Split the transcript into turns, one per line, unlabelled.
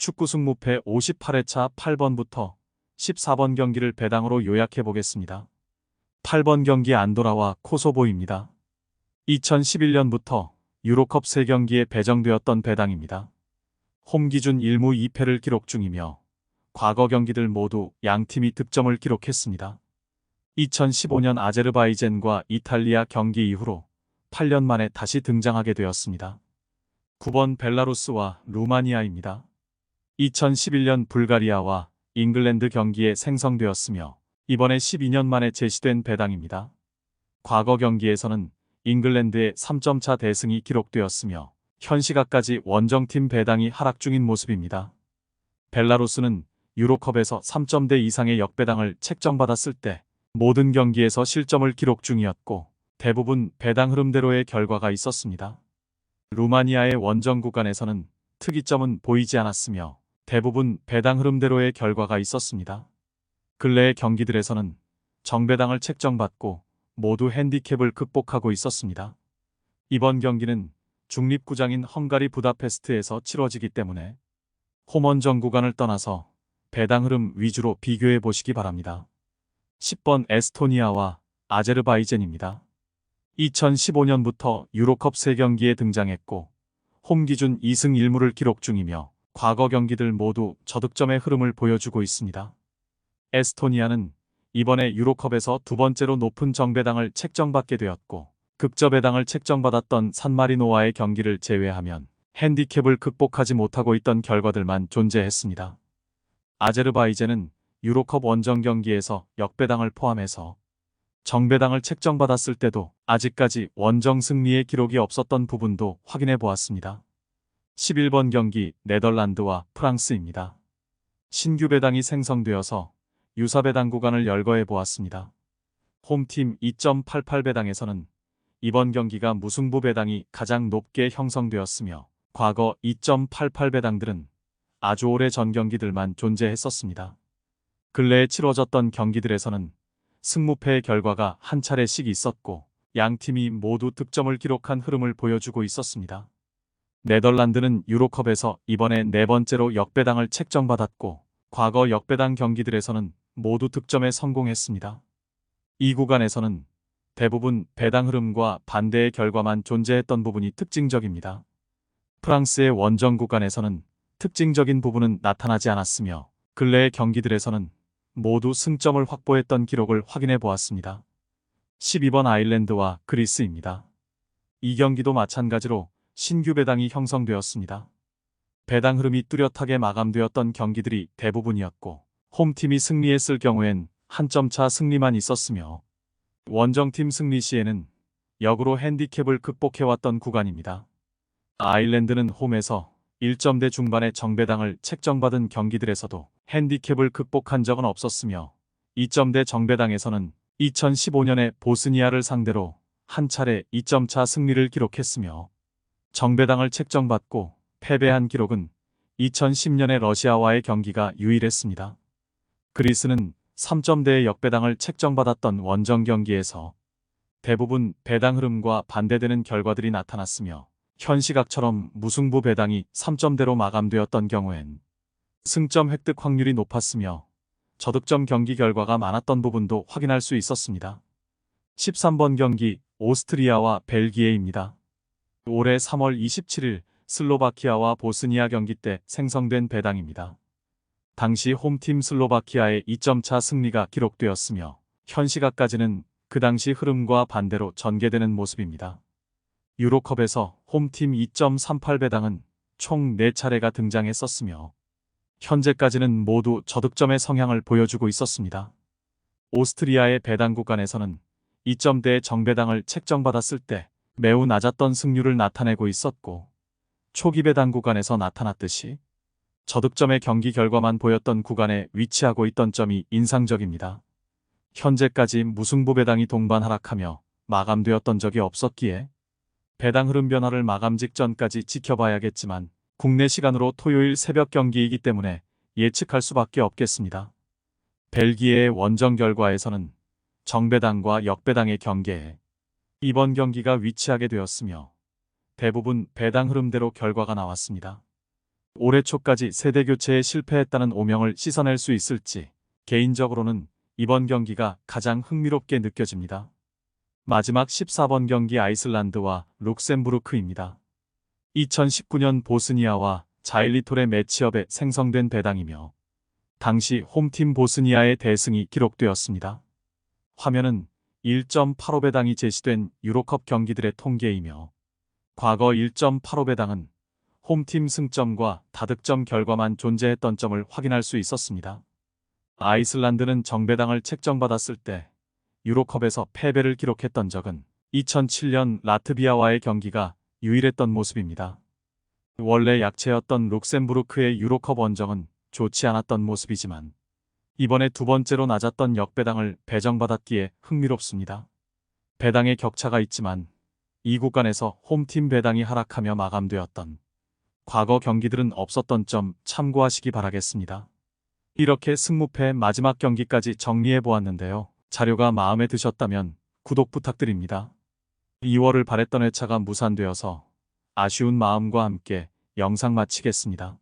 축구 승무패 58회차 8번부터 14번 경기를 배당으로 요약해 보겠습니다. 8번 경기 안도라와 코소보입니다. 2011년부터 유로컵 3경기에 배정되었던 배당입니다. 홈 기준 1무 2패를 기록 중이며 과거 경기들 모두 양팀이 득점을 기록했습니다. 2015년 아제르바이젠과 이탈리아 경기 이후로 8년 만에 다시 등장하게 되었습니다. 9번 벨라루스와 루마니아입니다. 2011년 불가리아와 잉글랜드 경기에 생성되었으며 이번에 12년 만에 제시된 배당입니다. 과거 경기에서는 잉글랜드의 3점차 대승이 기록되었으며 현 시각까지 원정팀 배당이 하락 중인 모습입니다. 벨라루스는 유로컵에서 3점대 이상의 역배당을 책정받았을 때 모든 경기에서 실점을 기록 중이었고 대부분 배당 흐름대로의 결과가 있었습니다. 루마니아의 원정 구간에서는 특이점은 보이지 않았으며 대부분 배당 흐름대로의 결과가 있었습니다. 근래의 경기들에서는 정배당을 책정받고 모두 핸디캡을 극복하고 있었습니다. 이번 경기는 중립구장인 헝가리 부다페스트에서 치러지기 때문에 홈원정 구간을 떠나서 배당 흐름 위주로 비교해 보시기 바랍니다. 10번 에스토니아와 아제르바이젠입니다. 2015년부터 유로컵 3경기에 등장했고 홈 기준 2승 1무를 기록 중이며 과거 경기들 모두 저득점의 흐름을 보여주고 있습니다. 에스토니아는 이번에 유로컵에서 두 번째로 높은 정배당을 책정받게 되었고 극저배당을 책정받았던 산마리노와의 경기를 제외하면 핸디캡을 극복하지 못하고 있던 결과들만 존재했습니다. 아제르바이젠은 유로컵 원정 경기에서 역배당을 포함해서 정배당을 책정받았을 때도 아직까지 원정 승리의 기록이 없었던 부분도 확인해 보았습니다. 11번 경기 네덜란드와 프랑스입니다. 신규 배당이 생성되어서 유사 배당 구간을 열거해 보았습니다. 홈팀 2.88 배당에서는 이번 경기가 무승부 배당이 가장 높게 형성되었으며 과거 2.88 배당들은 아주 오래 전 경기들만 존재했었습니다. 근래에 치러졌던 경기들에서는 승무패의 결과가 한 차례씩 있었고 양 팀이 모두 득점을 기록한 흐름을 보여주고 있었습니다. 네덜란드는 유로컵에서 이번에 네 번째로 역배당을 책정받았고 과거 역배당 경기들에서는 모두 득점에 성공했습니다. 이 구간에서는 대부분 배당 흐름과 반대의 결과만 존재했던 부분이 특징적입니다. 프랑스의 원정 구간에서는 특징적인 부분은 나타나지 않았으며 근래의 경기들에서는 모두 승점을 확보했던 기록을 확인해 보았습니다. 12번 아일랜드와 그리스입니다. 이 경기도 마찬가지로 신규 배당이 형성되었습니다. 배당 흐름이 뚜렷하게 마감되었던 경기들이 대부분이었고 홈팀이 승리했을 경우엔 한 점 차 승리만 있었으며 원정팀 승리 시에는 역으로 핸디캡을 극복해왔던 구간입니다. 아일랜드는 홈에서 1점대 중반의 정배당을 책정받은 경기들에서도 핸디캡을 극복한 적은 없었으며 2점대 정배당에서는 2015년에 보스니아를 상대로 한 차례 2점차 승리를 기록했으며 정배당을 책정받고 패배한 기록은 2010년의 러시아와의 경기가 유일했습니다. 그리스는 3점대의 역배당을 책정받았던 원정 경기에서 대부분 배당 흐름과 반대되는 결과들이 나타났으며 현 시각처럼 무승부 배당이 3점대로 마감되었던 경우엔 승점 획득 확률이 높았으며 저득점 경기 결과가 많았던 부분도 확인할 수 있었습니다. 13번 경기 오스트리아와 벨기에입니다. 올해 3월 27일 슬로바키아와 보스니아 경기 때 생성된 배당입니다. 당시 홈팀 슬로바키아의 2점차 승리가 기록되었으며 현 시각까지는 그 당시 흐름과 반대로 전개되는 모습입니다. 유로컵에서 홈팀 2.38 배당은 총 4차례가 등장했었으며 현재까지는 모두 저득점의 성향을 보여주고 있었습니다. 오스트리아의 배당 구간에서는 2점대의 정배당을 책정받았을 때 매우 낮았던 승률을 나타내고 있었고 초기 배당 구간에서 나타났듯이 저득점의 경기 결과만 보였던 구간에 위치하고 있던 점이 인상적입니다. 현재까지 무승부 배당이 동반 하락하며 마감되었던 적이 없었기에 배당 흐름 변화를 마감 직전까지 지켜봐야겠지만 국내 시간으로 토요일 새벽 경기이기 때문에 예측할 수밖에 없겠습니다. 벨기에의 원정 결과에서는 정배당과 역배당의 경계에 이번 경기가 위치하게 되었으며 대부분 배당 흐름대로 결과가 나왔습니다. 올해 초까지 세대 교체에 실패했다는 오명을 씻어낼 수 있을지 개인적으로는 이번 경기가 가장 흥미롭게 느껴집니다. 마지막 14번 경기 아이슬란드와 룩셈부르크입니다. 2019년 보스니아와 자일리톨의 매치업에 생성된 배당이며 당시 홈팀 보스니아의 대승이 기록되었습니다. 화면은 1.85배당이 제시된 유로컵 경기들의 통계이며 과거 1.85배당은 홈팀 승점과 다득점 결과만 존재했던 점을 확인할 수 있었습니다. 아이슬란드는 정배당을 책정받았을 때 유로컵에서 패배를 기록했던 적은 2007년 라트비아와의 경기가 유일했던 모습입니다. 원래 약체였던 룩셈부르크의 유로컵 원정은 좋지 않았던 모습이지만 이번에 두 번째로 낮았던 역배당을 배정받았기에 흥미롭습니다. 배당의 격차가 있지만 이 구간에서 홈팀 배당이 하락하며 마감되었던 과거 경기들은 없었던 점 참고하시기 바라겠습니다. 이렇게 승무패 마지막 경기까지 정리해 보았는데요. 자료가 마음에 드셨다면 구독 부탁드립니다. 2월을 바랬던 회차가 무산되어서 아쉬운 마음과 함께 영상 마치겠습니다.